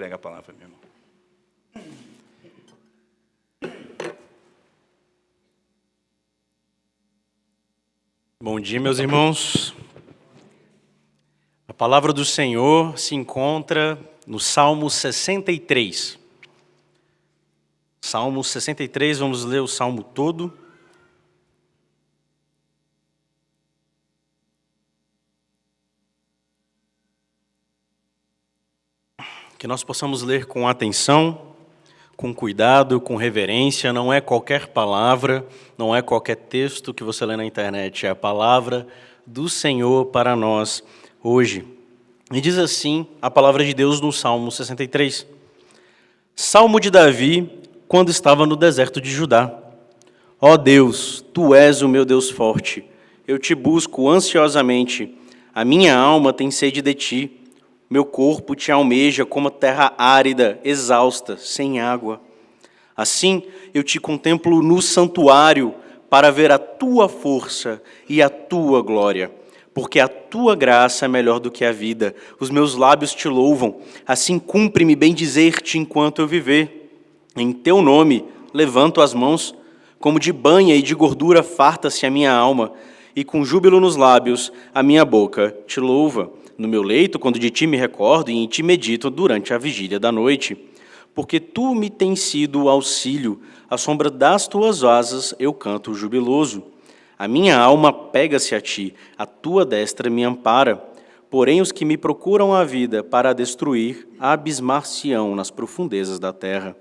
prega a palavra, meu irmão. Bom dia, meus irmãos. A palavra do Senhor se encontra no Salmo 63. Salmo 63, vamos ler o Salmo todo. Que nós possamos ler com atenção, com cuidado, com reverência. Não é qualquer palavra, não é qualquer texto que você lê na internet, é a palavra do Senhor para nós hoje. E diz assim a palavra de Deus no Salmo 63. Salmo de Davi, quando estava no deserto de Judá. Ó Deus, Tu és o meu Deus forte, eu te busco ansiosamente, a minha alma tem sede de Ti. Meu corpo te almeja como terra árida, exausta, sem água. Assim, eu te contemplo no santuário para ver a tua força e a tua glória. Porque a tua graça é melhor do que a vida. Os meus lábios te louvam. Assim, cumpre-me bendizer-te enquanto eu viver. Em teu nome, levanto as mãos. Como de banha e de gordura farta-se a minha alma. E com júbilo nos lábios, a minha boca te louva. No meu leito, quando de ti me recordo, e em ti medito durante a vigília da noite. Porque tu me tens sido auxílio, à sombra das tuas asas eu canto jubiloso. A minha alma pega-se a ti, a tua destra me ampara. Porém os que me procuram a vida para a destruir, abismar-se-ão nas profundezas da terra.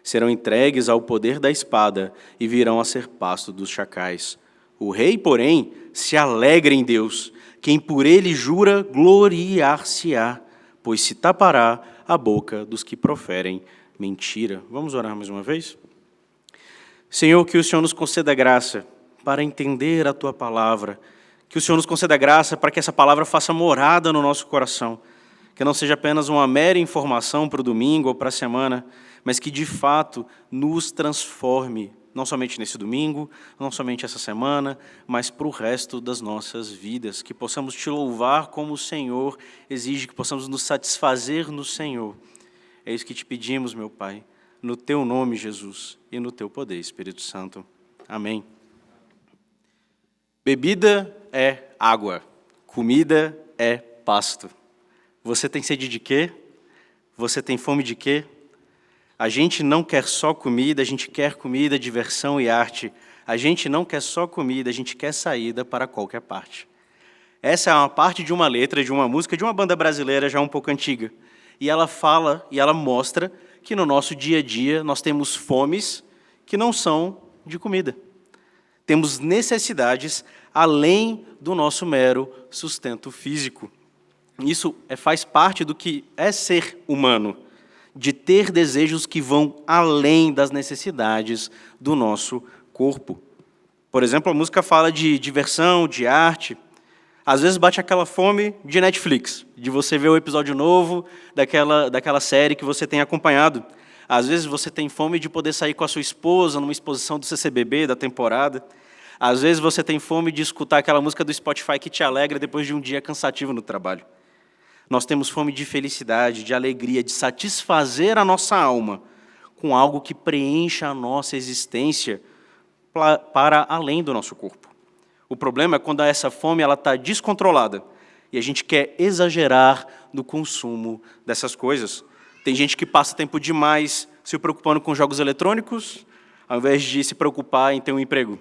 Serão entregues ao poder da espada e virão a ser pasto dos chacais. O rei, porém, se alegra em Deus. Quem por ele jura, gloriar-se-á, pois se tapará a boca dos que proferem mentira. Vamos orar mais uma vez? Senhor, que o Senhor nos conceda graça para entender a Tua palavra, que o Senhor nos conceda graça para que essa palavra faça morada no nosso coração, que não seja apenas uma mera informação para o domingo ou para a semana, mas que de fato nos transforme, não somente nesse domingo, não somente essa semana, mas para o resto das nossas vidas, que possamos Te louvar como o Senhor exige, que possamos nos satisfazer no Senhor. É isso que Te pedimos, meu Pai, no Teu nome, Jesus, e no Teu poder, Espírito Santo. Amém. Bebida é água, comida é pasto. Você tem sede de quê? Você tem fome de quê? A gente não quer só comida, a gente quer comida, diversão e arte. A gente não quer só comida, a gente quer saída para qualquer parte. Essa é uma parte de uma letra, de uma música, de uma banda brasileira já um pouco antiga. E ela fala, e ela mostra que no nosso dia a dia nós temos fomes que não são de comida. Temos necessidades além do nosso mero sustento físico. Isso faz parte do que é ser humano, de ter desejos que vão além das necessidades do nosso corpo. Por exemplo, a música fala de diversão, de arte. Às vezes bate aquela fome de Netflix, de você ver o episódio novo daquela série que você tem acompanhado. Às vezes você tem fome de poder sair com a sua esposa numa exposição do CCBB da temporada. Às vezes você tem fome de escutar aquela música do Spotify que te alegra depois de um dia cansativo no trabalho. Nós temos fome de felicidade, de alegria, de satisfazer a nossa alma com algo que preencha a nossa existência para além do nosso corpo. O problema é quando essa fome está descontrolada e a gente quer exagerar no consumo dessas coisas. Tem gente que passa tempo demais se preocupando com jogos eletrônicos, ao invés de se preocupar em ter um emprego.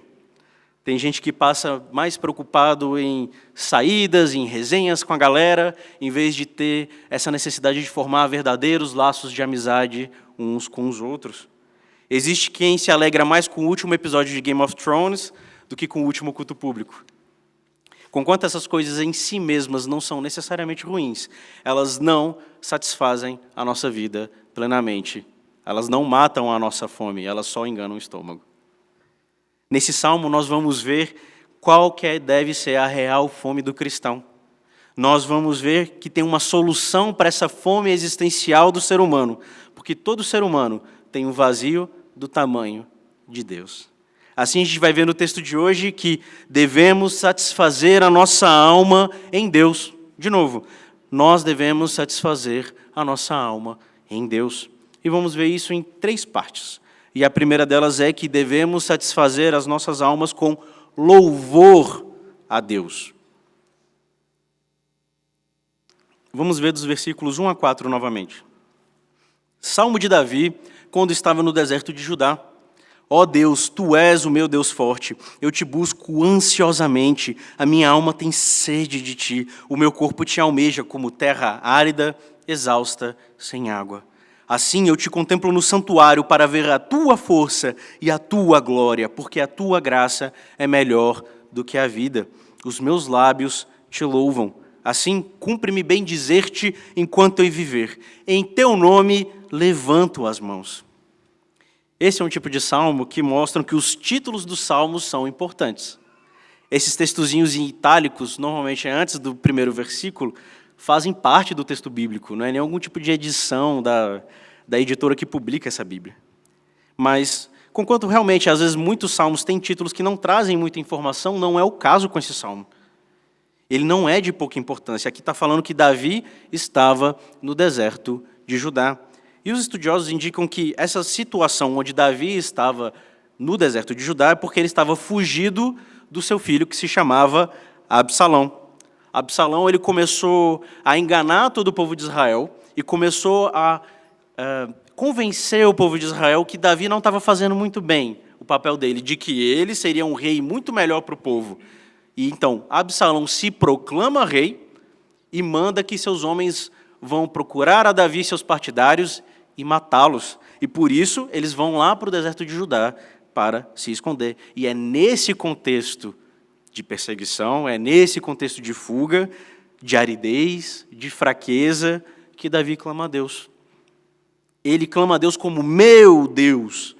Tem gente que passa mais preocupado em saídas, em resenhas com a galera, em vez de ter essa necessidade de formar verdadeiros laços de amizade uns com os outros. Existe quem se alegra mais com o último episódio de Game of Thrones do que com o último culto público. Conquanto essas coisas em si mesmas não são necessariamente ruins, elas não satisfazem a nossa vida plenamente. Elas não matam a nossa fome, elas só enganam o estômago. Nesse salmo, nós vamos ver qual que deve ser a real fome do cristão. Nós vamos ver que tem uma solução para essa fome existencial do ser humano, porque todo ser humano tem um vazio do tamanho de Deus. Assim, a gente vai ver no texto de hoje que devemos satisfazer a nossa alma em Deus. De novo, nós devemos satisfazer a nossa alma em Deus. E vamos ver isso em 3 partes. E a primeira delas é que devemos satisfazer as nossas almas com louvor a Deus. Vamos ver dos versículos 1 a 4 novamente. Salmo de Davi, quando estava no deserto de Judá. Ó Deus, Tu és o meu Deus forte, eu te busco ansiosamente, a minha alma tem sede de Ti, o meu corpo te almeja como terra árida, exausta, sem água. Assim eu te contemplo no santuário para ver a Tua força e a Tua glória, porque a Tua graça é melhor do que a vida. Os meus lábios te louvam. Assim, cumpre-me bem dizer-te enquanto eu viver. Em Teu nome levanto as mãos. Esse é um tipo de salmo que mostram que os títulos dos salmos são importantes. Esses textozinhos em itálicos, normalmente antes do primeiro versículo, fazem parte do texto bíblico, não é nem algum tipo de edição da editora que publica essa Bíblia. Mas, conquanto realmente, às vezes, muitos salmos têm títulos que não trazem muita informação, não é o caso com esse salmo. Ele não é de pouca importância. Aqui está falando que Davi estava no deserto de Judá. E os estudiosos indicam que essa situação onde Davi estava no deserto de Judá é porque ele estava fugido do seu filho, que se chamava Absalão. Absalão ele começou a enganar todo o povo de Israel e começou a convencer o povo de Israel que Davi não estava fazendo muito bem o papel dele, de que ele seria um rei muito melhor para o povo. E então, Absalão se proclama rei e manda que seus homens vão procurar a Davi e seus partidários e matá-los. E por isso eles vão lá para o deserto de Judá para se esconder. E é nesse contexto de perseguição, é nesse contexto de fuga, de aridez, de fraqueza, que Davi clama a Deus. Ele clama a Deus como meu Deus.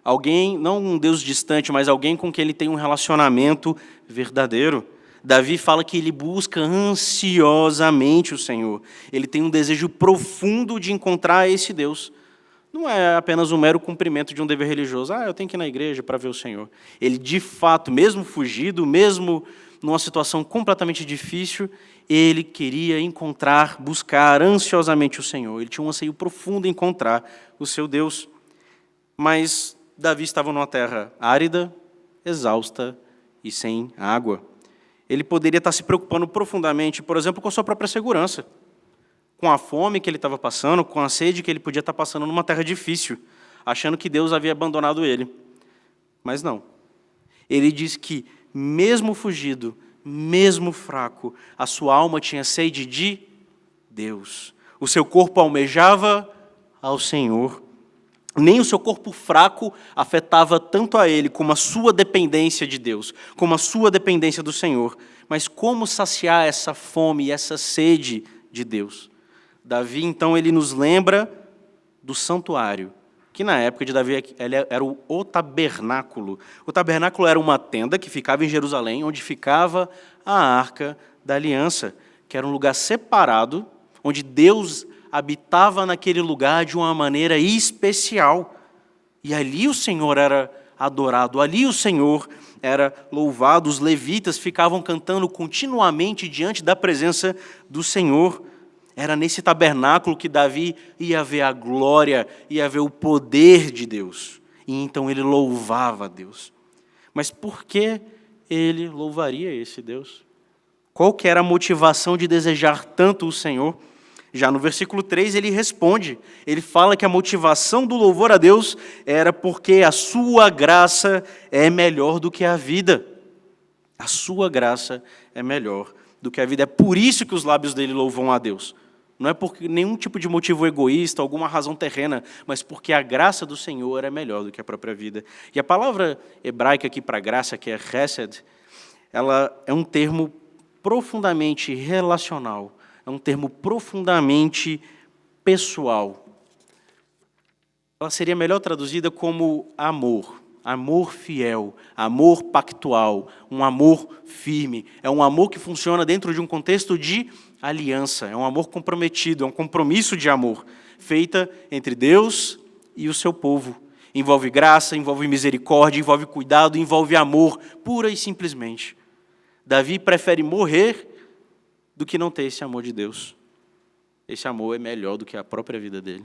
Alguém, não um Deus distante, mas alguém com quem ele tem um relacionamento verdadeiro. Davi fala que ele busca ansiosamente o Senhor. Ele tem um desejo profundo de encontrar esse Deus. Não é apenas um mero cumprimento de um dever religioso. Eu tenho que ir na igreja para ver o Senhor. Ele, de fato, mesmo fugido, mesmo numa situação completamente difícil, ele queria encontrar, buscar ansiosamente o Senhor. Ele tinha um anseio profundo em encontrar o seu Deus. Mas Davi estava numa terra árida, exausta e sem água. Ele poderia estar se preocupando profundamente, por exemplo, com a sua própria segurança, com a fome que ele estava passando, com a sede que ele podia estar passando numa terra difícil, achando que Deus havia abandonado ele. Mas não. Ele diz que, mesmo fugido, mesmo fraco, a sua alma tinha sede de Deus. O seu corpo almejava ao Senhor. Nem o seu corpo fraco afetava tanto a ele como a sua dependência de Deus, como a sua dependência do Senhor. Mas como saciar essa fome e essa sede de Deus? Davi, então, ele nos lembra do santuário, que na época de Davi era o tabernáculo. O tabernáculo era uma tenda que ficava em Jerusalém, onde ficava a Arca da Aliança, que era um lugar separado, onde Deus habitava naquele lugar de uma maneira especial. E ali o Senhor era adorado, ali o Senhor era louvado. Os levitas ficavam cantando continuamente diante da presença do Senhor. Era nesse tabernáculo que Davi ia ver a glória, ia ver o poder de Deus. E então ele louvava a Deus. Mas por que ele louvaria esse Deus? Qual que era a motivação de desejar tanto o Senhor? Já no versículo 3 ele responde, ele fala que a motivação do louvor a Deus era porque a sua graça é melhor do que a vida. A sua graça é melhor do que a vida. É por isso que os lábios dele louvam a Deus. Não é por nenhum tipo de motivo egoísta, alguma razão terrena, mas porque a graça do Senhor é melhor do que a própria vida. E a palavra hebraica aqui para graça, que é chesed, ela é um termo profundamente relacional. É um termo profundamente pessoal. Ela seria melhor traduzida como amor. Amor fiel, amor pactual, um amor firme. É um amor que funciona dentro de um contexto de aliança. É um amor comprometido, é um compromisso de amor, feita entre Deus e o seu povo. Envolve graça, envolve misericórdia, envolve cuidado, envolve amor, pura e simplesmente. Davi prefere morrer do que não ter esse amor de Deus. Esse amor é melhor do que a própria vida dele.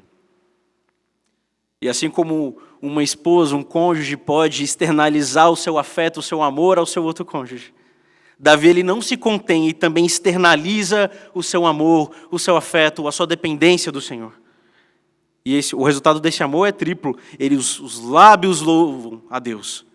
E assim como uma esposa, um cônjuge pode externalizar o seu afeto, o seu amor ao seu outro cônjuge, Davi ele não se contém e também externaliza o seu amor, o seu afeto, a sua dependência do Senhor. E o resultado desse amor é triplo. Os lábios louvam a Deus.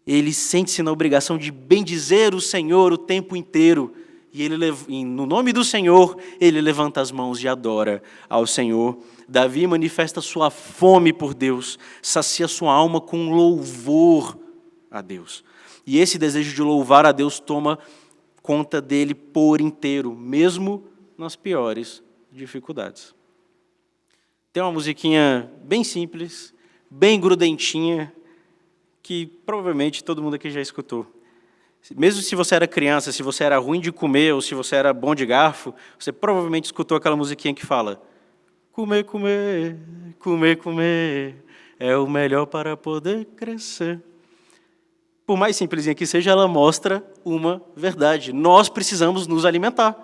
Ele sente-se na obrigação de bendizer o Senhor o tempo inteiro. E no nome do Senhor, ele levanta as mãos e adora ao Senhor. Davi manifesta sua fome por Deus, sacia sua alma com louvor a Deus. E esse desejo de louvar a Deus toma conta dele por inteiro, mesmo nas piores dificuldades. Tem uma musiquinha bem simples, bem grudentinha, que provavelmente todo mundo aqui já escutou. Mesmo se você era criança, se você era ruim de comer, ou se você era bom de garfo, você provavelmente escutou aquela musiquinha que fala: comer, comer, comer, comer, é o melhor para poder crescer. Por mais simplesinha que seja, ela mostra uma verdade. Nós precisamos nos alimentar.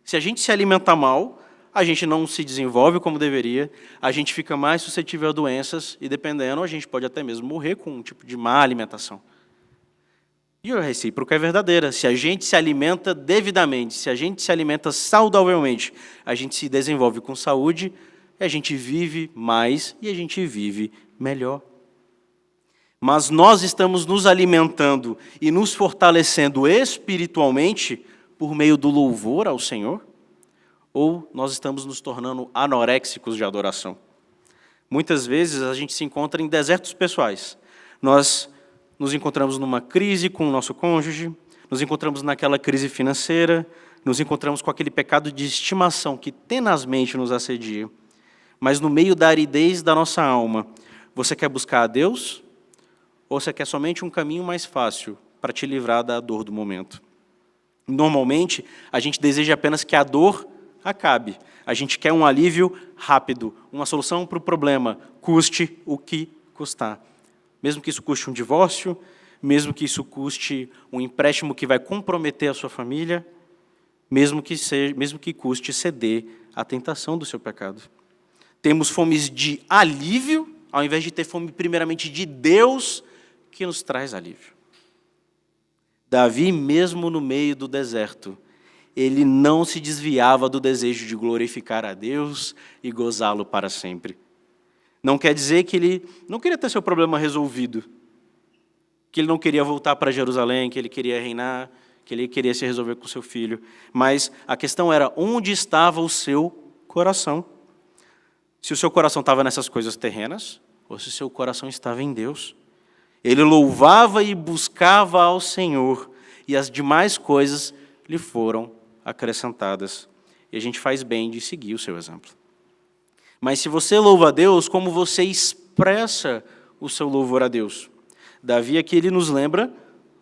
Se a gente se alimentar mal, a gente não se desenvolve como deveria, a gente fica mais suscetível a doenças e, dependendo, a gente pode até mesmo morrer com um tipo de má alimentação. E a recíproca é verdadeira. Se a gente se alimenta devidamente, se a gente se alimenta saudavelmente, a gente se desenvolve com saúde, a gente vive mais e a gente vive melhor. Mas nós estamos nos alimentando e nos fortalecendo espiritualmente por meio do louvor ao Senhor? Ou nós estamos nos tornando anoréxicos de adoração? Muitas vezes a gente se encontra em desertos pessoais. Nós nos encontramos numa crise com o nosso cônjuge, nos encontramos naquela crise financeira, nos encontramos com aquele pecado de estimação que tenazmente nos assedia. Mas no meio da aridez da nossa alma, você quer buscar a Deus? Ou você quer somente um caminho mais fácil para te livrar da dor do momento? Normalmente, a gente deseja apenas que a dor acabe. A gente quer um alívio rápido, uma solução para o problema, custe o que custar. Mesmo que isso custe um divórcio, mesmo que isso custe um empréstimo que vai comprometer a sua família, mesmo que custe ceder à tentação do seu pecado. Temos fomes de alívio, ao invés de ter fome primeiramente de Deus, que nos traz alívio. Davi, mesmo no meio do deserto, ele não se desviava do desejo de glorificar a Deus e gozá-lo para sempre. Não quer dizer que ele não queria ter seu problema resolvido, que ele não queria voltar para Jerusalém, que ele queria reinar, que ele queria se resolver com seu filho. Mas a questão era onde estava o seu coração. Se o seu coração estava nessas coisas terrenas, ou se o seu coração estava em Deus. Ele louvava e buscava ao Senhor, e as demais coisas lhe foram acrescentadas. E a gente faz bem de seguir o seu exemplo. Mas se você louva a Deus, como você expressa o seu louvor a Deus? Davi aqui ele nos lembra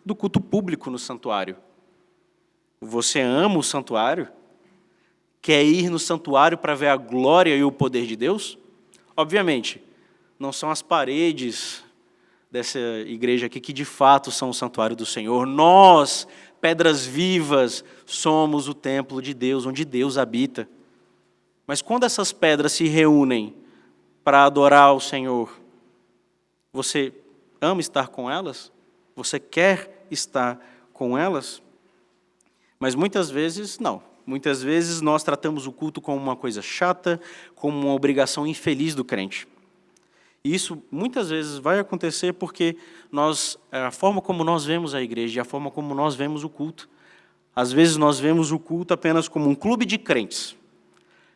do culto público no santuário. Você ama o santuário? Quer ir no santuário para ver a glória e o poder de Deus? Obviamente, não são as paredes dessa igreja aqui que de fato são o santuário do Senhor. Nós, pedras vivas, somos o templo de Deus, onde Deus habita. Mas quando essas pedras se reúnem para adorar ao Senhor, você ama estar com elas? Você quer estar com elas? Mas muitas vezes, não. Muitas vezes nós tratamos o culto como uma coisa chata, como uma obrigação infeliz do crente. E isso muitas vezes vai acontecer porque a forma como nós vemos a igreja, a forma como nós vemos o culto. Às vezes nós vemos o culto apenas como um clube de crentes,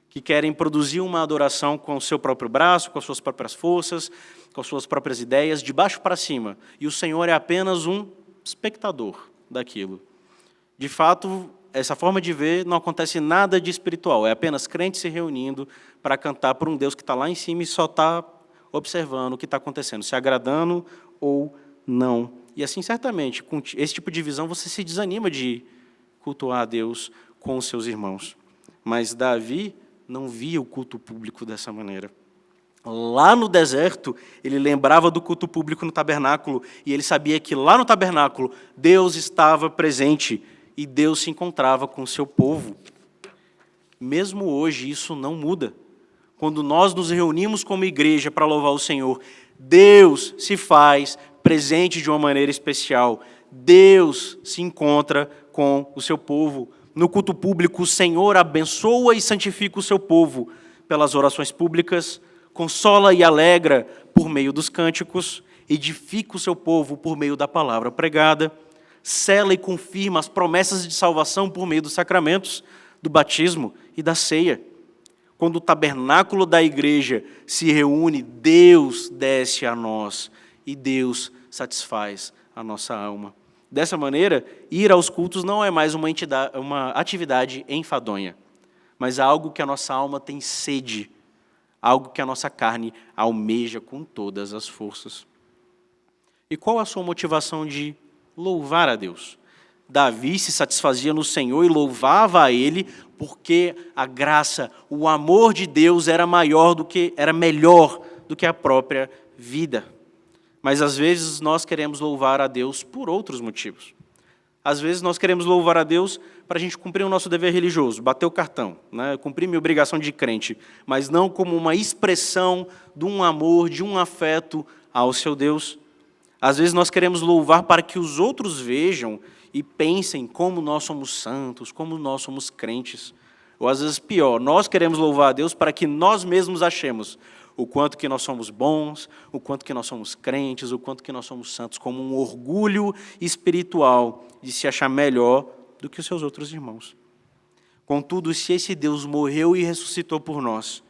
que querem produzir uma adoração com o seu próprio braço, com as suas próprias forças, com as suas próprias ideias, de baixo para cima. E o Senhor é apenas um espectador daquilo. De fato, essa forma de ver não acontece nada de espiritual, é apenas crentes se reunindo para cantar por um Deus que está lá em cima e só está observando o que está acontecendo, se agradando ou não. E assim, certamente, com esse tipo de visão, você se desanima de cultuar a Deus com os seus irmãos. Mas Davi não via o culto público dessa maneira. Lá no deserto, ele lembrava do culto público no tabernáculo, e ele sabia que lá no tabernáculo, Deus estava presente, e Deus se encontrava com o seu povo. Mesmo hoje, isso não muda. quando nós nos reunimos como igreja para louvar o Senhor, Deus se faz presente de uma maneira especial. Deus se encontra com o seu povo. No culto público, o Senhor abençoa e santifica o seu povo pelas orações públicas, consola e alegra por meio dos cânticos, edifica o seu povo por meio da palavra pregada, sela e confirma as promessas de salvação por meio dos sacramentos, do batismo e da ceia. Quando o tabernáculo da igreja se reúne, Deus desce a nós e Deus satisfaz a nossa alma. Dessa maneira, ir aos cultos não é mais uma atividade enfadonha, mas algo que a nossa alma tem sede, algo que a nossa carne almeja com todas as forças. E qual a sua motivação de louvar a Deus? Davi se satisfazia no Senhor e louvava a Ele, porque a graça, o amor de Deus era melhor do que a própria vida. Mas às vezes nós queremos louvar a Deus por outros motivos. Às vezes nós queremos louvar a Deus para a gente cumprir o nosso dever religioso, bater o cartão, né? Cumprir minha obrigação de crente, mas não como uma expressão de um amor, de um afeto ao seu Deus. Às vezes nós queremos louvar para que os outros vejam e pensem como nós somos santos, como nós somos crentes. Ou às vezes pior, nós queremos louvar a Deus para que nós mesmos achemos o quanto que nós somos bons, o quanto que nós somos crentes, o quanto que nós somos santos, como um orgulho espiritual de se achar melhor do que os seus outros irmãos. Contudo, se esse Deus morreu e ressuscitou por nós,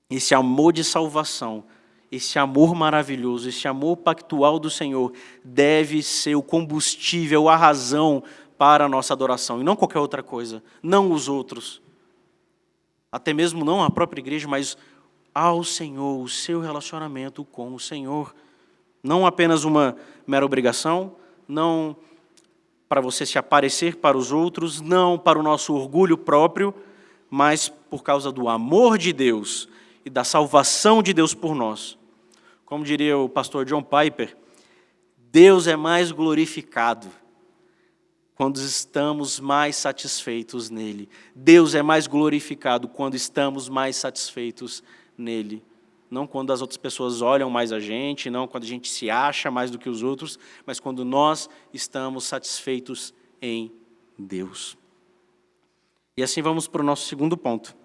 esse amor de salvação, esse amor maravilhoso, esse amor pactual do Senhor deve ser o combustível, a razão para a nossa adoração, e não qualquer outra coisa, não os outros, até mesmo não a própria igreja, mas ao Senhor, o seu relacionamento com o Senhor. Não apenas uma mera obrigação, não para você se aparecer para os outros, não para o nosso orgulho próprio, mas por causa do amor de Deus e da salvação de Deus por nós. Como diria o pastor John Piper, Deus é mais glorificado quando estamos mais satisfeitos nele. Deus é mais glorificado quando estamos mais satisfeitos nele. Não quando as outras pessoas olham mais a gente, não quando a gente se acha mais do que os outros, mas quando nós estamos satisfeitos em Deus. E assim vamos para o nosso segundo ponto.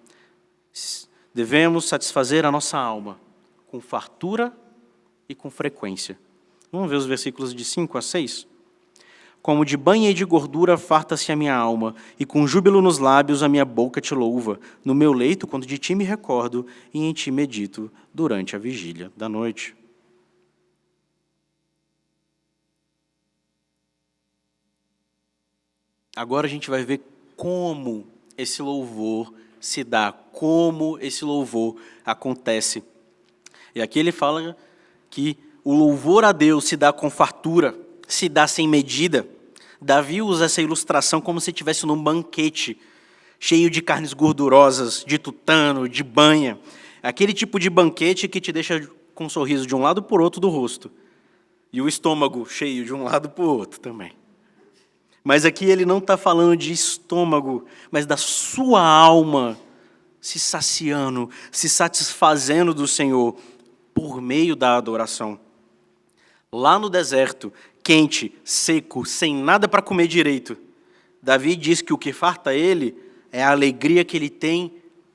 Devemos satisfazer a nossa alma com fartura e com frequência. Vamos ver os versículos de 5 a 6? Como de banha e de gordura farta-se a minha alma, e com júbilo nos lábios a minha boca te louva, no meu leito, quando de ti me recordo, e em ti medito durante a vigília da noite. Agora a gente vai ver como esse louvor se dá, como esse louvor acontece. E aqui ele fala que o louvor a Deus se dá com fartura, se dá sem medida. Davi usa essa ilustração como se estivesse num banquete, cheio de carnes gordurosas, de tutano, de banha. Aquele tipo de banquete que te deixa com um sorriso de um lado para o outro do rosto. E o estômago cheio de um lado para o outro também. Mas aqui ele não está falando de estômago, mas da sua alma se saciando, se satisfazendo do Senhor por meio da adoração. Lá no deserto, quente, seco, sem nada para comer direito, Davi diz que o que farta ele é a alegria que ele tem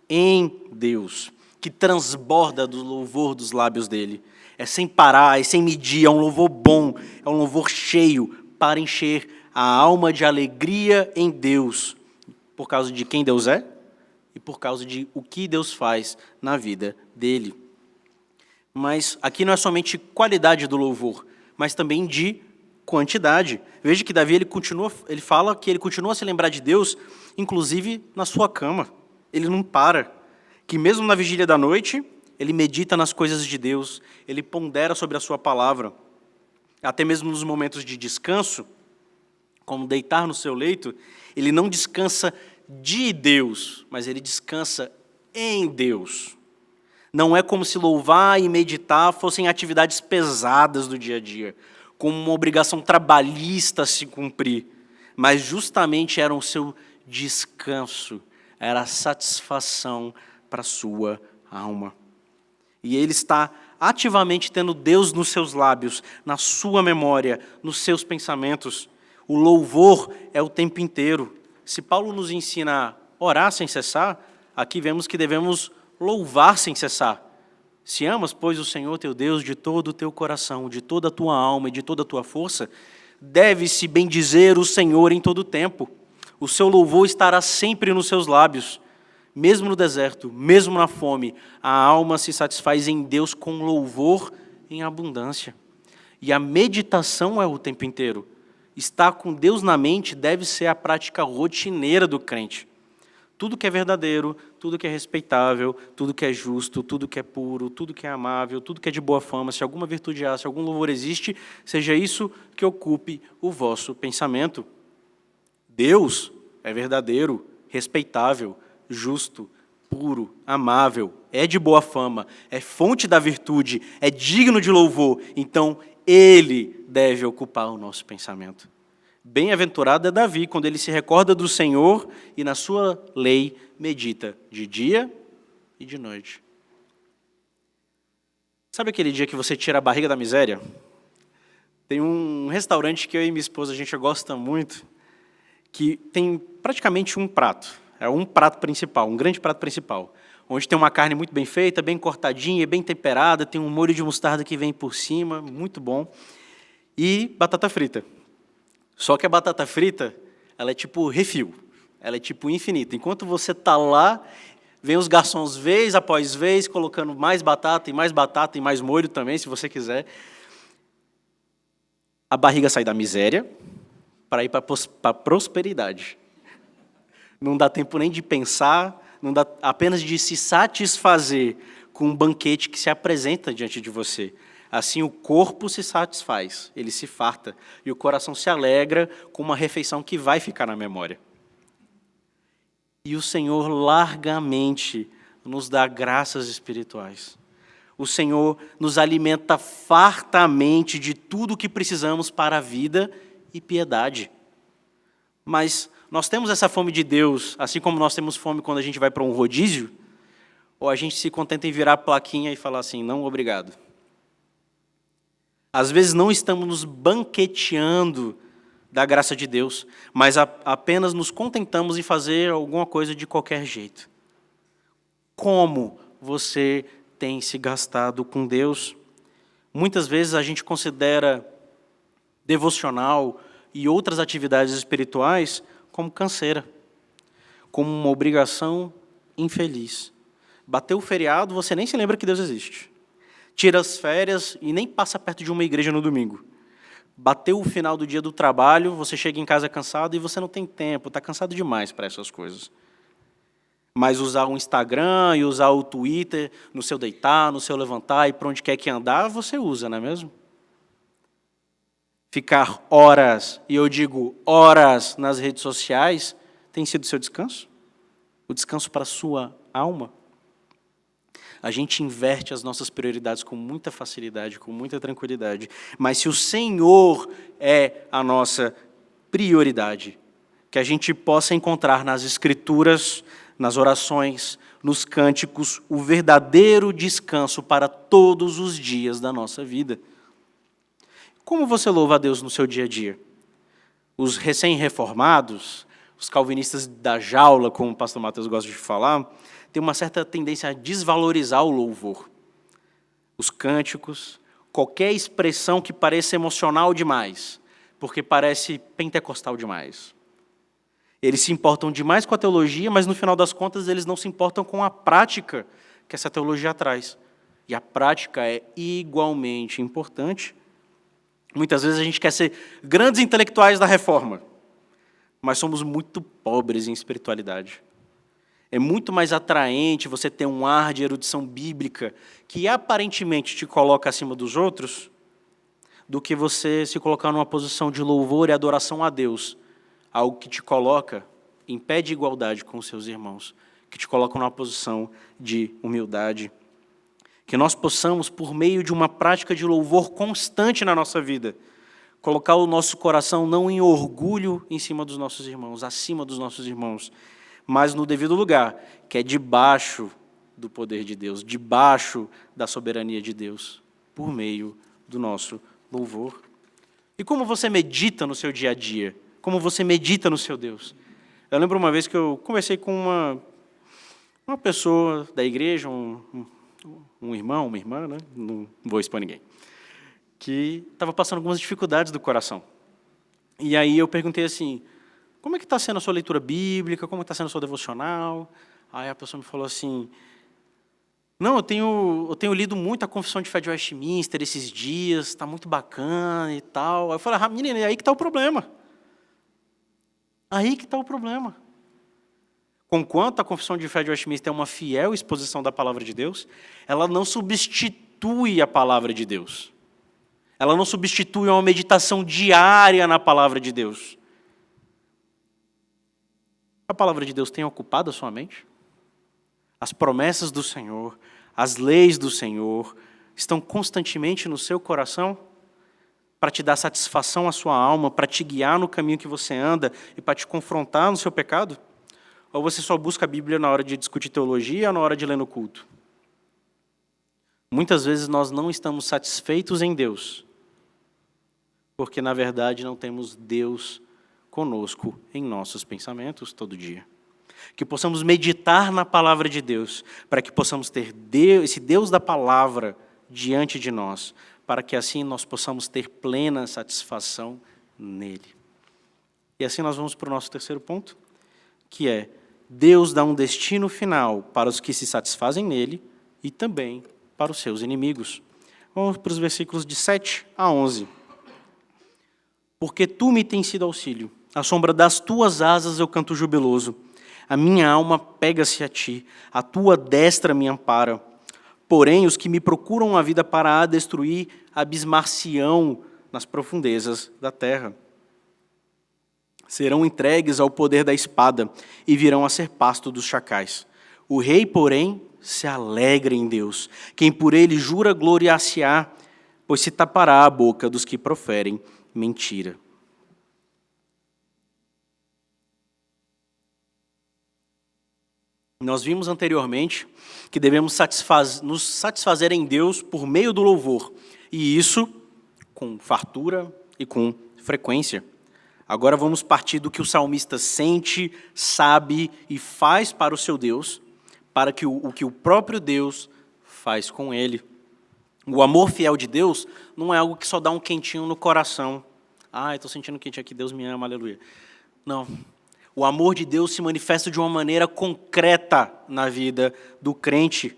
em Deus, que transborda do louvor dos lábios dele. É sem parar, é sem medir, é um louvor bom, é um louvor cheio para encher a alma de alegria em Deus, por causa de quem Deus é e por causa de o que Deus faz na vida dele. Mas aqui não é somente qualidade do louvor, mas também de quantidade. Veja que Davi ele fala que ele continua a se lembrar de Deus, inclusive na sua cama. Ele não para. Que mesmo na vigília da noite, ele medita nas coisas de Deus, ele pondera sobre a sua palavra. Até mesmo nos momentos de descanso, como deitar no seu leito, ele não descansa de Deus, mas ele descansa em Deus. Não é como se louvar e meditar fossem atividades pesadas do dia a dia, como uma obrigação trabalhista a se cumprir, mas justamente era o seu descanso, era a satisfação para a sua alma. E ele está ativamente tendo Deus nos seus lábios, na sua memória, nos seus pensamentos. O louvor é o tempo inteiro. Se Paulo nos ensina a orar sem cessar, aqui vemos que devemos louvar sem cessar. Se amas, pois, o Senhor teu Deus de todo o teu coração, de toda a tua alma e de toda a tua força, deve-se bendizer o Senhor em todo o tempo. O seu louvor estará sempre nos seus lábios. Mesmo no deserto, mesmo na fome, a alma se satisfaz em Deus com louvor em abundância. E a meditação é o tempo inteiro. Estar com Deus na mente deve ser a prática rotineira do crente. Tudo que é verdadeiro, tudo que é respeitável, tudo que é justo, tudo que é puro, tudo que é amável, tudo que é de boa fama, se alguma virtude há, se algum louvor existe, seja isso que ocupe o vosso pensamento. Deus é verdadeiro, respeitável, justo, puro, amável, é de boa fama, é fonte da virtude, é digno de louvor, então Ele deve ocupar o nosso pensamento. Bem-aventurado é Davi, quando ele se recorda do Senhor e na sua lei medita de dia e de noite. Sabe aquele dia que você tira a barriga da miséria? Tem um restaurante que eu e minha esposa a gente gosta muito, que tem praticamente um prato. É um prato principal, um grande prato principal, onde tem uma carne muito bem feita, bem cortadinha, bem temperada, tem um molho de mostarda que vem por cima, muito bom, e batata frita. Só que a batata frita, ela é tipo refil, ela é tipo infinita. Enquanto você está lá, vem os garçons vez após vez, colocando mais batata e mais molho também, se você quiser. A barriga sai da miséria para ir para a prosperidade. Não dá tempo nem de pensar, não dá apenas de se satisfazer com um banquete que se apresenta diante de você. Assim o corpo se satisfaz, ele se farta, e o coração se alegra com uma refeição que vai ficar na memória. E o Senhor largamente nos dá graças espirituais. O Senhor nos alimenta fartamente de tudo o que precisamos para a vida e piedade. Mas nós temos essa fome de Deus, assim como nós temos fome quando a gente vai para um rodízio, ou a gente se contenta em virar a plaquinha e falar assim, não, obrigado. Às vezes não estamos nos banqueteando da graça de Deus, mas apenas nos contentamos em fazer alguma coisa de qualquer jeito. Como você tem se gastado com Deus? Muitas vezes a gente considera devocional e outras atividades espirituais como canseira, como uma obrigação infeliz. Bateu o feriado, você nem se lembra que Deus existe. Tira as férias e nem passa perto de uma igreja no domingo. Bateu o final do dia do trabalho, você chega em casa cansado e você não tem tempo, está cansado demais para essas coisas. Mas usar o Instagram e usar o Twitter no seu deitar, no seu levantar e para onde quer que andar, você usa, não é mesmo? Ficar horas, e eu digo horas, nas redes sociais, tem sido seu descanso? O descanso para a sua alma? A gente inverte as nossas prioridades com muita facilidade, com muita tranquilidade. Mas se o Senhor é a nossa prioridade, que a gente possa encontrar nas Escrituras, nas orações, nos cânticos, o verdadeiro descanso para todos os dias da nossa vida. Como você louva a Deus no seu dia a dia? Os recém-reformados, os calvinistas da jaula, como o pastor Matheus gosta de falar, tem uma certa tendência a desvalorizar o louvor. Os cânticos, qualquer expressão que pareça emocional demais, porque parece pentecostal demais. Eles se importam demais com a teologia, mas no final das contas eles não se importam com a prática que essa teologia traz. E a prática é igualmente importante. Muitas vezes a gente quer ser grandes intelectuais da reforma, mas somos muito pobres em espiritualidade. É muito mais atraente você ter um ar de erudição bíblica que aparentemente te coloca acima dos outros do que você se colocar numa posição de louvor e adoração a Deus, algo que te coloca em pé de igualdade com os seus irmãos, que te coloca numa posição de humildade. Que nós possamos, por meio de uma prática de louvor constante na nossa vida, colocar o nosso coração não em orgulho em cima dos nossos irmãos, acima dos nossos irmãos, mas no devido lugar, que é debaixo do poder de Deus, debaixo da soberania de Deus, por meio do nosso louvor. E como você medita no seu dia a dia? Como você medita no seu Deus? Eu lembro uma vez que eu conversei com uma pessoa da igreja, um irmão, uma irmã, né? Não vou expor ninguém, que estava passando algumas dificuldades do coração. E aí eu perguntei assim, como é que está sendo a sua leitura bíblica, como está sendo a sua devocional? Aí a pessoa me falou assim, não, eu tenho lido muito a Confissão de Fé de Westminster esses dias, está muito bacana e tal. Aí eu falei, menina, é aí que está o problema. Aí que está o problema. Conquanto a Confissão de Fé de Westminster é uma fiel exposição da palavra de Deus, ela não substitui a palavra de Deus. Ela não substitui uma meditação diária na palavra de Deus. A palavra de Deus tem ocupado a sua mente? As promessas do Senhor, as leis do Senhor, estão constantemente no seu coração para te dar satisfação à sua alma, para te guiar no caminho que você anda e para te confrontar no seu pecado? Ou você só busca a Bíblia na hora de discutir teologia ou na hora de ler no culto? Muitas vezes nós não estamos satisfeitos em Deus, porque, na verdade, não temos Deus conosco em nossos pensamentos todo dia. Que possamos meditar na palavra de Deus, para que possamos ter esse Deus da palavra diante de nós, para que assim nós possamos ter plena satisfação nele. E assim nós vamos para o nosso terceiro ponto, que é Deus dá um destino final para os que se satisfazem nele e também para os seus inimigos. Vamos para os versículos de 7 a 11. Porque tu me tens sido auxílio, à sombra das tuas asas eu canto jubiloso. A minha alma pega-se a ti, a tua destra me ampara. Porém, os que me procuram a vida para a destruir, abismar-se-ão nas profundezas da terra. Serão entregues ao poder da espada e virão a ser pasto dos chacais. O rei, porém, se alegra em Deus. Quem por ele jura gloriar-se-á, pois se tapará a boca dos que proferem mentira. Nós vimos anteriormente que devemos nos satisfazer em Deus por meio do louvor, e isso com fartura e com frequência. Agora vamos partir do que o salmista sente, sabe e faz para o seu Deus, para que o que o próprio Deus faz com ele. O amor fiel de Deus não é algo que só dá um quentinho no coração. Ah, estou sentindo quente aqui, Deus me ama, aleluia. Não. O amor de Deus se manifesta de uma maneira concreta na vida do crente.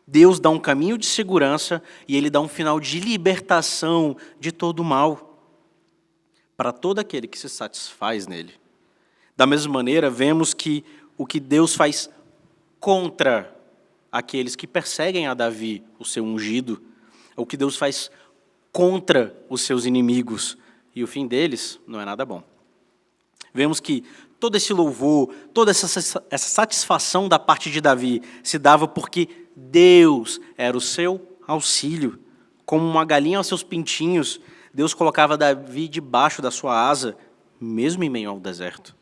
Deus dá um caminho de segurança e Ele dá um final de libertação de todo o mal para todo aquele que se satisfaz nele. Da mesma maneira, vemos que o que Deus faz contra aqueles que perseguem a Davi, o seu ungido, o que Deus faz contra os seus inimigos, e o fim deles não é nada bom. Vemos que todo esse louvor, toda essa satisfação da parte de Davi se dava porque Deus era o seu auxílio. Como uma galinha aos seus pintinhos, Deus colocava Davi debaixo da sua asa, mesmo em meio ao deserto.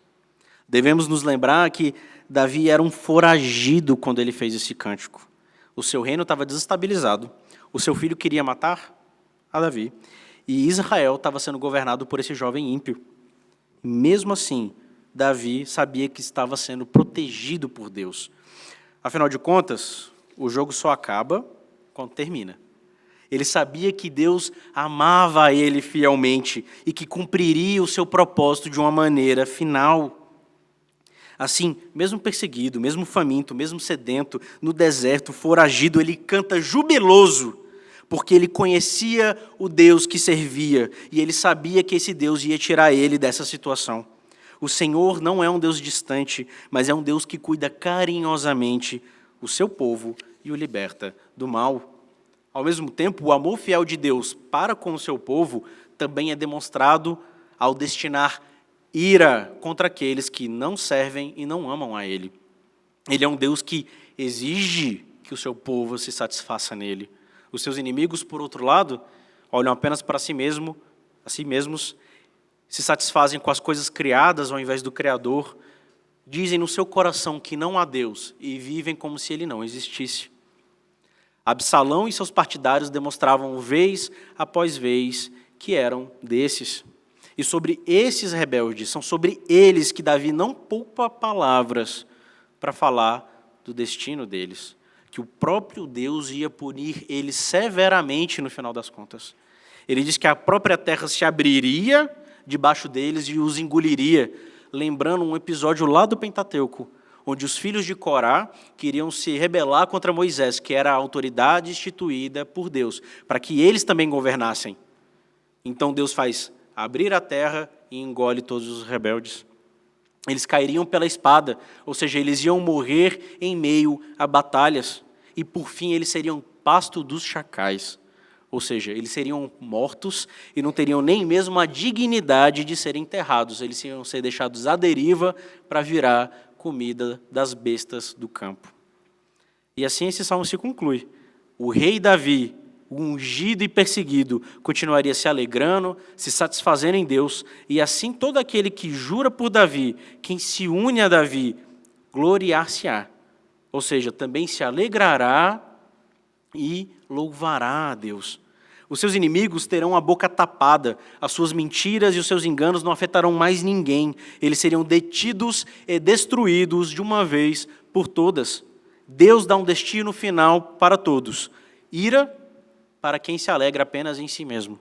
Devemos nos lembrar que Davi era um foragido quando ele fez esse cântico. O seu reino estava desestabilizado, o seu filho queria matar a Davi, e Israel estava sendo governado por esse jovem ímpio. Mesmo assim, Davi sabia que estava sendo protegido por Deus. Afinal de contas, o jogo só acaba quando termina. Ele sabia que Deus amava ele fielmente e que cumpriria o seu propósito de uma maneira final. Assim, mesmo perseguido, mesmo faminto, mesmo sedento, no deserto, foragido, ele canta jubiloso, porque ele conhecia o Deus que servia e ele sabia que esse Deus ia tirar ele dessa situação. O Senhor não é um Deus distante, mas é um Deus que cuida carinhosamente o seu povo e o liberta do mal. Ao mesmo tempo, o amor fiel de Deus para com o seu povo também é demonstrado ao destinar ira contra aqueles que não servem e não amam a Ele. Ele é um Deus que exige que o seu povo se satisfaça nele. Os seus inimigos, por outro lado, olham apenas para si mesmos, se satisfazem com as coisas criadas ao invés do Criador, dizem no seu coração que não há Deus e vivem como se ele não existisse. Absalão e seus partidários demonstravam vez após vez que eram desses. E sobre esses rebeldes, são sobre eles que Davi não poupa palavras para falar do destino deles, que o próprio Deus ia punir eles severamente no final das contas. Ele diz que a própria terra se abriria debaixo deles e os engoliria, lembrando um episódio lá do Pentateuco, onde os filhos de Corá queriam se rebelar contra Moisés, que era a autoridade instituída por Deus, para que eles também governassem. Então Deus faz abrir a terra e engole todos os rebeldes. Eles cairiam pela espada, ou seja, eles iam morrer em meio a batalhas. E por fim eles seriam pasto dos chacais. Ou seja, eles seriam mortos e não teriam nem mesmo a dignidade de serem enterrados. Eles iam ser deixados à deriva para virar comida das bestas do campo. E assim esse salmo se conclui. O rei Davi, o ungido e perseguido, continuaria se alegrando, se satisfazendo em Deus, e assim todo aquele que jura por Davi, quem se une a Davi, gloriar-se-á. Ou seja, também se alegrará e louvará a Deus. Os seus inimigos terão a boca tapada, as suas mentiras e os seus enganos não afetarão mais ninguém. Eles seriam detidos e destruídos de uma vez por todas. Deus dá um destino final para todos. Ira para quem se alegra apenas em si mesmo,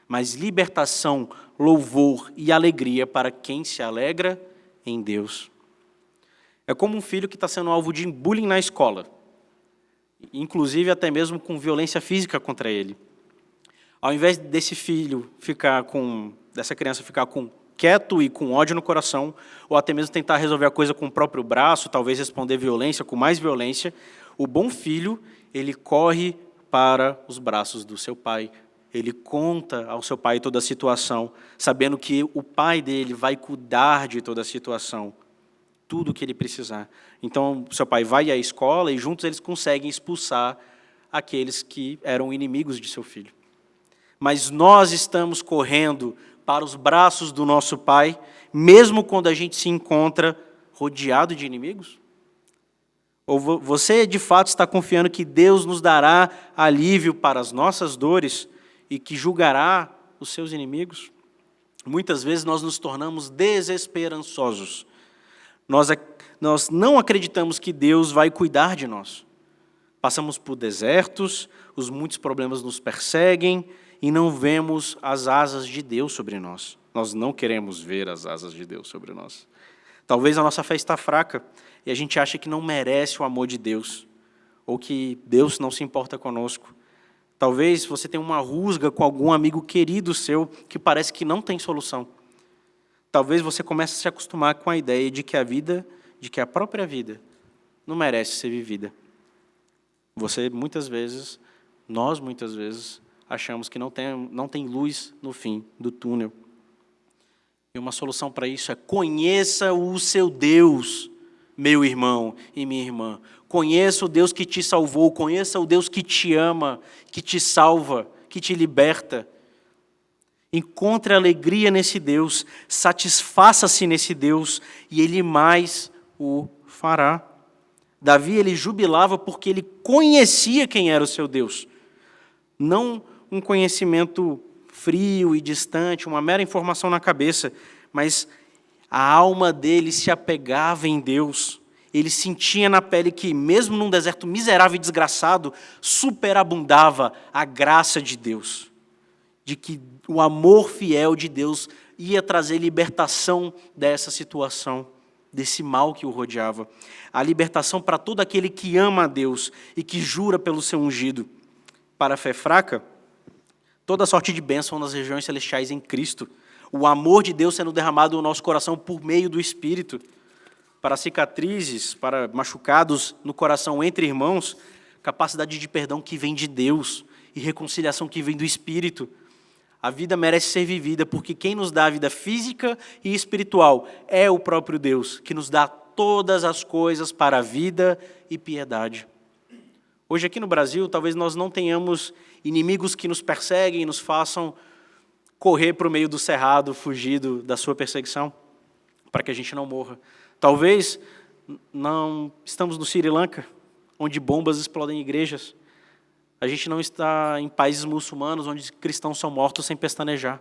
mas libertação, louvor e alegria para quem se alegra em Deus. É como um filho que está sendo alvo de bullying na escola, inclusive até mesmo com violência física contra ele. Ao invés dessa criança ficar quieto e com ódio no coração, ou até mesmo tentar resolver a coisa com o próprio braço, talvez responder violência com mais violência, o bom filho, ele corre para os braços do seu pai. Ele conta ao seu pai toda a situação, sabendo que o pai dele vai cuidar de toda a situação, tudo o que ele precisar. Então, seu pai vai à escola e juntos eles conseguem expulsar aqueles que eram inimigos de seu filho. Mas nós estamos correndo para os braços do nosso Pai, mesmo quando a gente se encontra rodeado de inimigos? Ou você, de fato, está confiando que Deus nos dará alívio para as nossas dores e que julgará os seus inimigos? Muitas vezes nós nos tornamos desesperançosos. Nós não acreditamos que Deus vai cuidar de nós. Passamos por desertos, os muitos problemas nos perseguem, e não vemos as asas de Deus sobre nós. Nós não queremos ver as asas de Deus sobre nós. Talvez a nossa fé está fraca e a gente acha que não merece o amor de Deus, ou que Deus não se importa conosco. Talvez você tenha uma rusga com algum amigo querido seu que parece que não tem solução. Talvez você comece a se acostumar com a ideia de que a própria vida não merece ser vivida. Nós muitas vezes, achamos que não tem luz no fim do túnel. E uma solução para isso é: conheça o seu Deus, meu irmão e minha irmã. Conheça o Deus que te salvou, conheça o Deus que te ama, que te salva, que te liberta. Encontre alegria nesse Deus, satisfaça-se nesse Deus, e Ele mais o fará. Davi, ele jubilava porque ele conhecia quem era o seu Deus. Não um conhecimento frio e distante, uma mera informação na cabeça, mas a alma dele se apegava em Deus. Ele sentia na pele que, mesmo num deserto miserável e desgraçado, superabundava a graça de Deus, de que o amor fiel de Deus ia trazer libertação dessa situação, desse mal que o rodeava. A libertação para todo aquele que ama a Deus e que jura pelo seu ungido. Para a fé fraca, toda sorte de bênção nas regiões celestiais em Cristo. O amor de Deus sendo derramado no nosso coração por meio do Espírito. Para cicatrizes, para machucados no coração entre irmãos, capacidade de perdão que vem de Deus e reconciliação que vem do Espírito. A vida merece ser vivida porque quem nos dá a vida física e espiritual é o próprio Deus, que nos dá todas as coisas para a vida e piedade. Hoje aqui no Brasil, talvez nós não tenhamos inimigos que nos perseguem e nos façam correr para o meio do cerrado, fugido da sua perseguição, para que a gente não morra. Talvez não estamos no Sri Lanka, onde bombas explodem igrejas. A gente não está em países muçulmanos, onde cristãos são mortos sem pestanejar.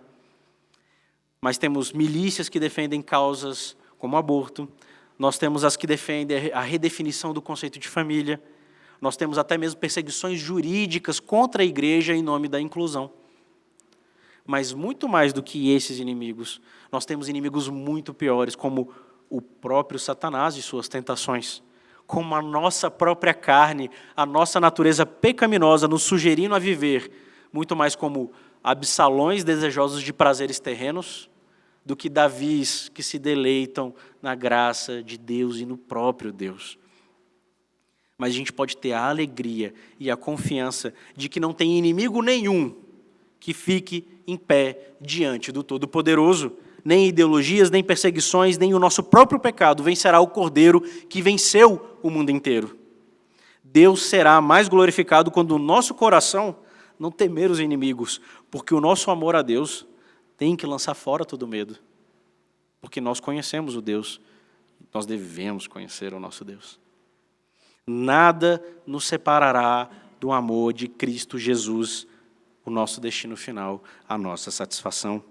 Mas temos milícias que defendem causas como aborto. Nós temos as que defendem a redefinição do conceito de família. Nós temos até mesmo perseguições jurídicas contra a igreja em nome da inclusão. Mas muito mais do que esses inimigos, nós temos inimigos muito piores, como o próprio Satanás e suas tentações, como a nossa própria carne, a nossa natureza pecaminosa nos sugerindo a viver, muito mais como Absalões desejosos de prazeres terrenos, do que Davis que se deleitam na graça de Deus e no próprio Deus. Mas a gente pode ter a alegria e a confiança de que não tem inimigo nenhum que fique em pé diante do Todo-Poderoso. Nem ideologias, nem perseguições, nem o nosso próprio pecado vencerá o Cordeiro que venceu o mundo inteiro. Deus será mais glorificado quando o nosso coração não temer os inimigos, porque o nosso amor a Deus tem que lançar fora todo medo. Porque nós conhecemos o Deus, nós devemos conhecer o nosso Deus. Nada nos separará do amor de Cristo Jesus, o nosso destino final, a nossa satisfação.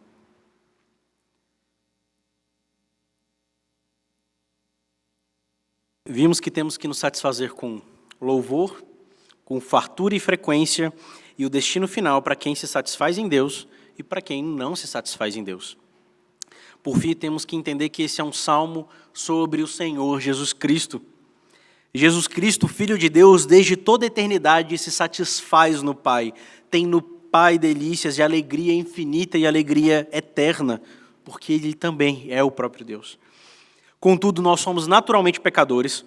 Vimos que temos que nos satisfazer com louvor, com fartura e frequência, e o destino final para quem se satisfaz em Deus e para quem não se satisfaz em Deus. Por fim, temos que entender que esse é um salmo sobre o Senhor Jesus Cristo. Jesus Cristo, Filho de Deus, desde toda a eternidade se satisfaz no Pai. Tem no Pai delícias de alegria infinita e alegria eterna, porque Ele também é o próprio Deus. Contudo, nós somos naturalmente pecadores,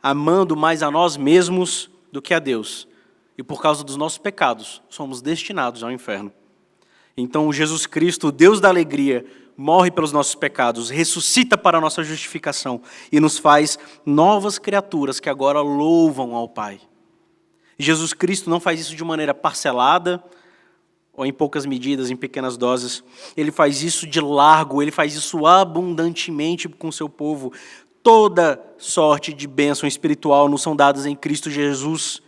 amando mais a nós mesmos do que a Deus. E por causa dos nossos pecados, somos destinados ao inferno. Então, Jesus Cristo, o Deus da alegria, morre pelos nossos pecados, ressuscita para a nossa justificação e nos faz novas criaturas que agora louvam ao Pai. Jesus Cristo não faz isso de maneira parcelada, ou em poucas medidas, em pequenas doses. Ele faz isso de largo, ele faz isso abundantemente com o seu povo. Toda sorte de bênção espiritual nos são dadas em Cristo Jesus.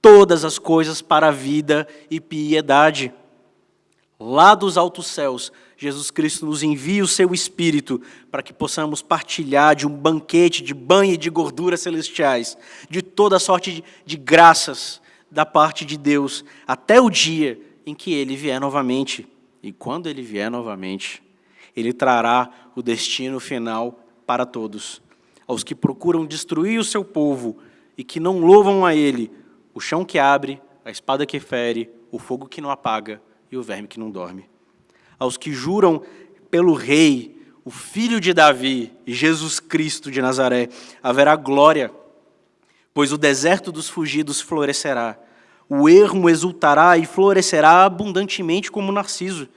Todas as coisas para a vida e piedade. Lá dos altos céus, Jesus Cristo nos envia o seu Espírito para que possamos partilhar de um banquete de banho e de gorduras celestiais, de toda sorte de graças da parte de Deus, até o dia em que Ele vier novamente. E quando Ele vier novamente, Ele trará o destino final para todos. Aos que procuram destruir o seu povo e que não louvam a Ele, o chão que abre, a espada que fere, o fogo que não apaga e o verme que não dorme. Aos que juram pelo Rei, o Filho de Davi, Jesus Cristo de Nazaré, haverá glória, pois o deserto dos fugidos florescerá. O ermo exultará e florescerá abundantemente como narciso.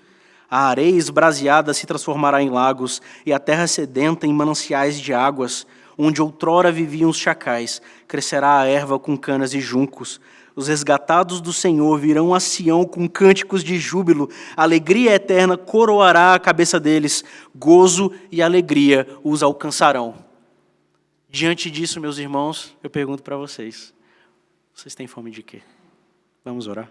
A areia esbraseada se transformará em lagos e a terra sedenta em mananciais de águas. Onde outrora viviam os chacais, crescerá a erva com canas e juncos. Os resgatados do Senhor virão a Sião com cânticos de júbilo. A alegria eterna coroará a cabeça deles. Gozo e alegria os alcançarão. Diante disso, meus irmãos, eu pergunto para vocês. Vocês têm fome de quê? Vamos orar?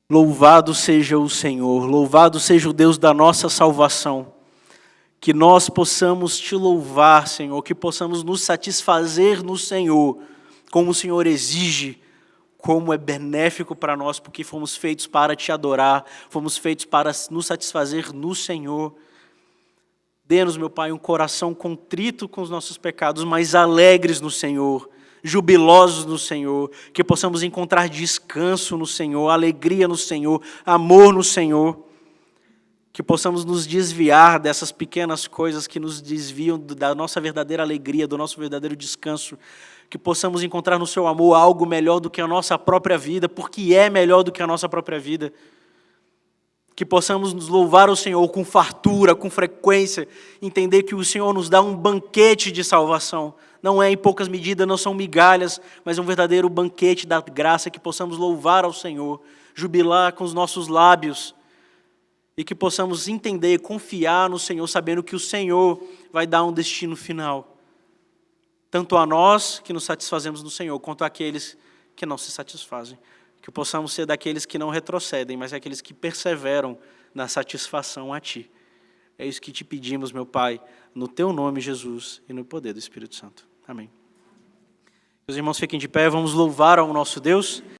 Louvado seja o Senhor, louvado seja o Deus da nossa salvação. Que nós possamos te louvar, Senhor, que possamos nos satisfazer no Senhor, como o Senhor exige, como é benéfico para nós, porque fomos feitos para te adorar, fomos feitos para nos satisfazer no Senhor. Dê-nos, meu Pai, um coração contrito com os nossos pecados, mas alegres no Senhor, jubilosos no Senhor, que possamos encontrar descanso no Senhor, alegria no Senhor, amor no Senhor. Que possamos nos desviar dessas pequenas coisas que nos desviam da nossa verdadeira alegria, do nosso verdadeiro descanso. Que possamos encontrar no seu amor algo melhor do que a nossa própria vida, porque é melhor do que a nossa própria vida. Que possamos nos louvar ao Senhor com fartura, com frequência, entender que o Senhor nos dá um banquete de salvação. Não é em poucas medidas, não são migalhas, mas um verdadeiro banquete da graça, que possamos louvar ao Senhor, jubilar com os nossos lábios, e que possamos entender e confiar no Senhor, sabendo que o Senhor vai dar um destino final, tanto a nós que nos satisfazemos no Senhor, quanto àqueles que não se satisfazem. Que possamos ser daqueles que não retrocedem, mas aqueles que perseveram na satisfação a Ti. É isso que te pedimos, meu Pai, no Teu nome, Jesus, e no poder do Espírito Santo. Amém. Meus irmãos, fiquem de pé, vamos louvar ao nosso Deus.